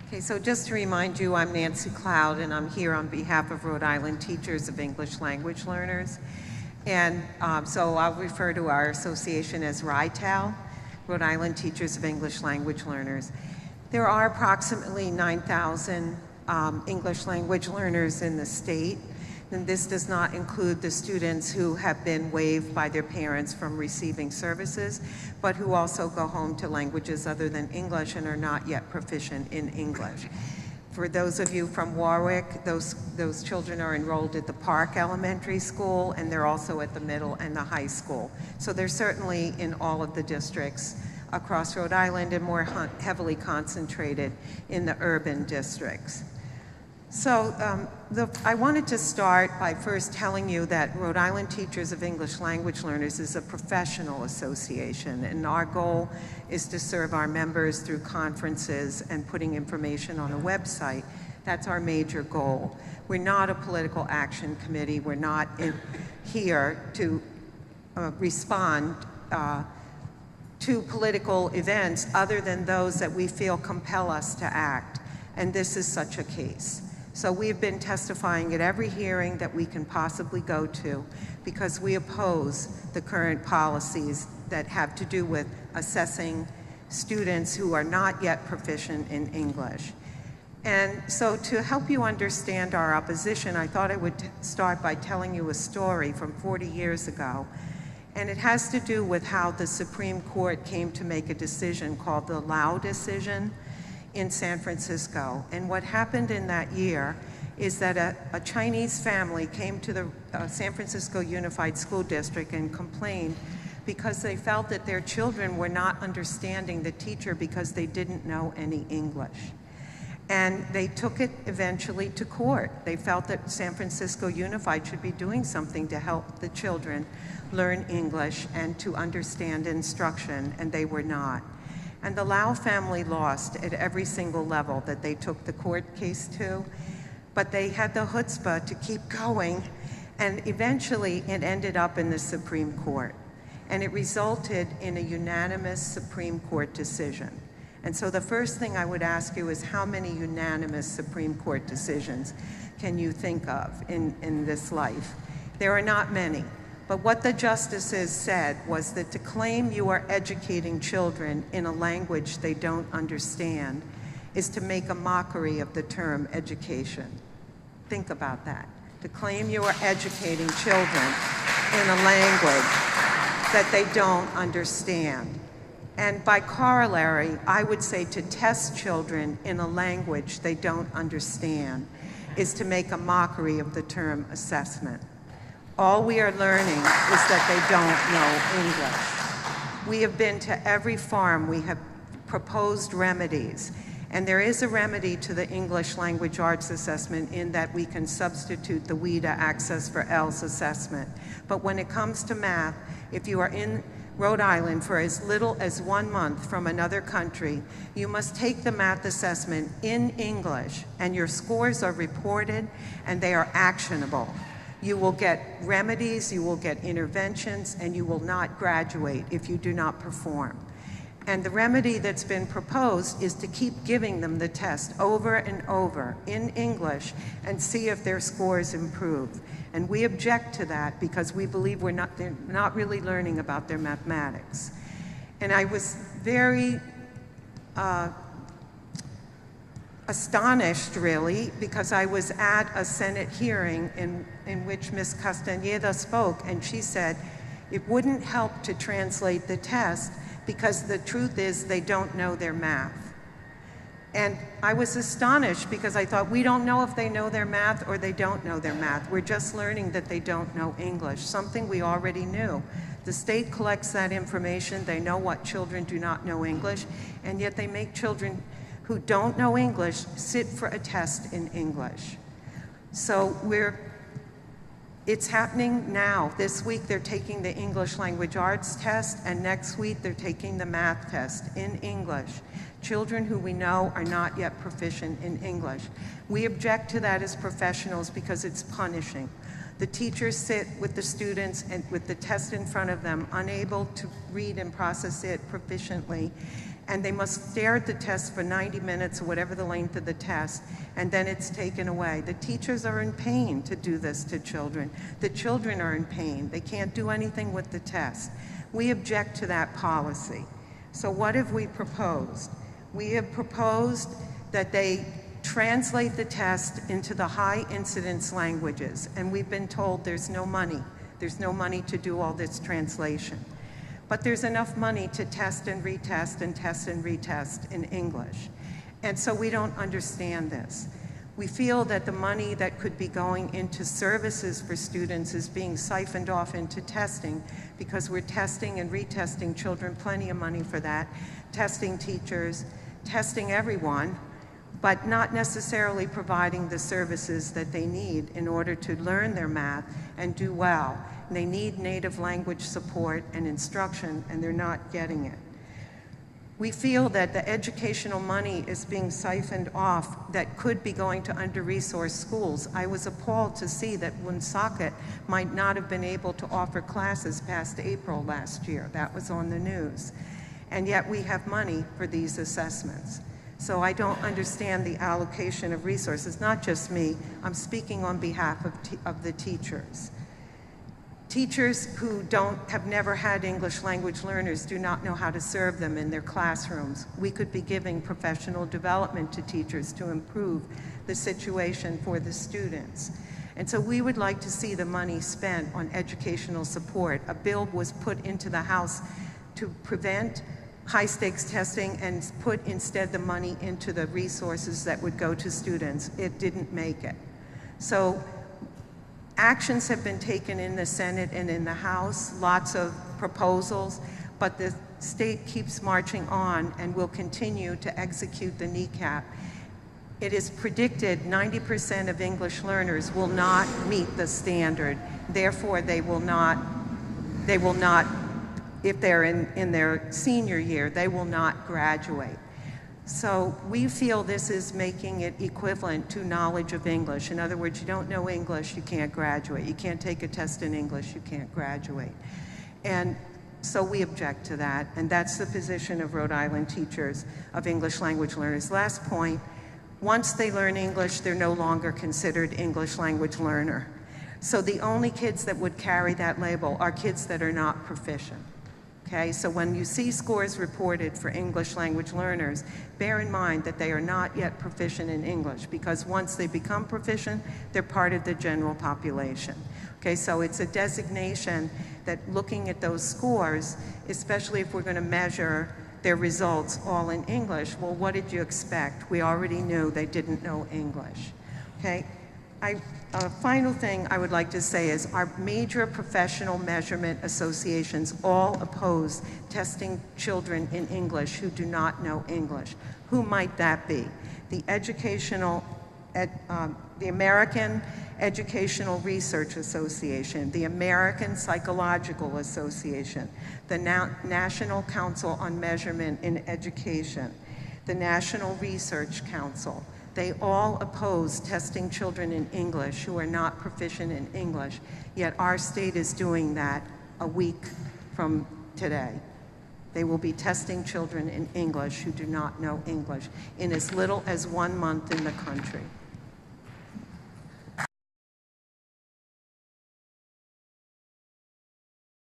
Okay, so just to remind you, I'm Nancy Cloud, and I'm here on behalf of Rhode Island Teachers of English Language Learners. And so I'll refer to our association as RITELL, Rhode Island Teachers of English Language Learners. There are approximately 9,000 English language learners in the state, and this does not include the students who have been waived by their parents from receiving services, but who also go home to languages other than English and are not yet proficient in English. For those of you from Warwick, those children are enrolled at the Park Elementary School, and they're also at the middle and the high school. So they're certainly in all of the districts across Rhode Island and more heavily concentrated in the urban districts. So I wanted to start by first telling you that Rhode Island Teachers of English Language Learners is a professional association, and our goal is to serve our members through conferences and putting information on a website. That's our major goal. We're not a political action committee. We're not here to respond to political events other than those that we feel compel us to act, and this is such a case. So we've been testifying at every hearing that we can possibly go to because we oppose the current policies that have to do with assessing students who are not yet proficient in English. And so to help you understand our opposition, I thought I would start by telling you a story from 40 years ago. And it has to do with how the Supreme Court came to make a decision called the Lau decision in San Francisco. And what happened in that year is that a Chinese family came to the San Francisco Unified School District and complained because they felt that their children were not understanding the teacher because they didn't know any English. And they took it eventually to court. They felt that San Francisco Unified should be doing something to help the children learn English and to understand instruction, and they were not. And the Lau family lost at every single level that they took the court case to, but they had the chutzpah to keep going, and eventually it ended up in the Supreme Court. And it resulted in a unanimous Supreme Court decision. And so the first thing I would ask you is how many unanimous Supreme Court decisions can you think of in this life? There are not many. But what the justices said was that to claim you are educating children in a language they don't understand is to make a mockery of the term education. Think about that. To claim you are educating children in a language that they don't understand. And by corollary, I would say to test children in a language they don't understand is to make a mockery of the term assessment. All we are learning is that they don't know English. We have been to every farm. We have proposed remedies. And there is a remedy to the English Language Arts Assessment in that we can substitute the WIDA Access for ELS assessment. But when it comes to math, if you are in Rhode Island for as little as 1 month from another country, you must take the math assessment in English, and your scores are reported and they are actionable. You will get remedies, you will get interventions, and you will not graduate if you do not perform. And the remedy that's been proposed is to keep giving them the test over and over in English and see if their scores improve. And we object to that because we believe they're not really learning about their mathematics. And I was very astonished, really, because I was at a Senate hearing in which Ms. Castaneda spoke, and she said it wouldn't help to translate the test because the truth is they don't know their math. And I was astonished because I thought, we don't know if they know their math or they don't know their math. We're just learning that they don't know English, something we already knew. The state collects that information. They know what children do not know English, and yet they make children who don't know English sit for a test in English. So it's happening now. This week they're taking the English Language Arts test, and next week they're taking the math test in English. Children who we know are not yet proficient in English. We object to that as professionals because it's punishing. The teachers sit with the students and with the test in front of them, unable to read and process it proficiently, and they must stare at the test for 90 minutes or whatever the length of the test, and then it's taken away. The teachers are in pain to do this to children. The children are in pain. They can't do anything with the test. We object to that policy. So what have we proposed? We have proposed that they translate the test into the high incidence languages, and we've been told there's no money. There's no money to do all this translation. But there's enough money to test and retest and test and retest in English. And so we don't understand this. We feel that the money that could be going into services for students is being siphoned off into testing, because we're testing and retesting children, plenty of money for that, testing teachers, testing everyone, but not necessarily providing the services that they need in order to learn their math and do well. And they need native language support and instruction, and they're not getting it. We feel that the educational money is being siphoned off that could be going to under-resourced schools. I was appalled to see that Woonsocket might not have been able to offer classes past April last year. That was on the news. And yet we have money for these assessments. So I don't understand the allocation of resources. Not just me, I'm speaking on behalf of the teachers. Teachers who have never had English language learners do not know how to serve them in their classrooms. We could be giving professional development to teachers to improve the situation for the students. And so we would like to see the money spent on educational support. A bill was put into the House to prevent high-stakes testing and put instead the money into the resources that would go to students. It didn't make it. So actions have been taken in the Senate and in the House, lots of proposals, but the state keeps marching on and will continue to execute the NECAP. It is predicted 90% of English learners will not meet the standard. Therefore, they will not, if they're in their senior year, they will not graduate. So we feel this is making it equivalent to knowledge of English. In other words, you don't know English, you can't graduate. You can't take a test in English, you can't graduate. And so we object to that, and that's the position of Rhode Island teachers of English language learners. Last point, once they learn English, they're no longer considered English language learner. So the only kids that would carry that label are kids that are not proficient. Okay, so when you see scores reported for English language learners, bear in mind that they are not yet proficient in English, because once they become proficient, they're part of the general population. Okay, so it's a designation that looking at those scores, especially if we're going to measure their results all in English, well, what did you expect? We already knew they didn't know English. Okay, final thing I would like to say is our major professional measurement associations all oppose testing children in English who do not know English. Who might that be? The American Educational Research Association, the American Psychological Association, the National Council on Measurement in Education, the National Research Council. They all oppose testing children in English who are not proficient in English, yet our state is doing that a week from today. They will be testing children in English who do not know English in as little as 1 month in the country.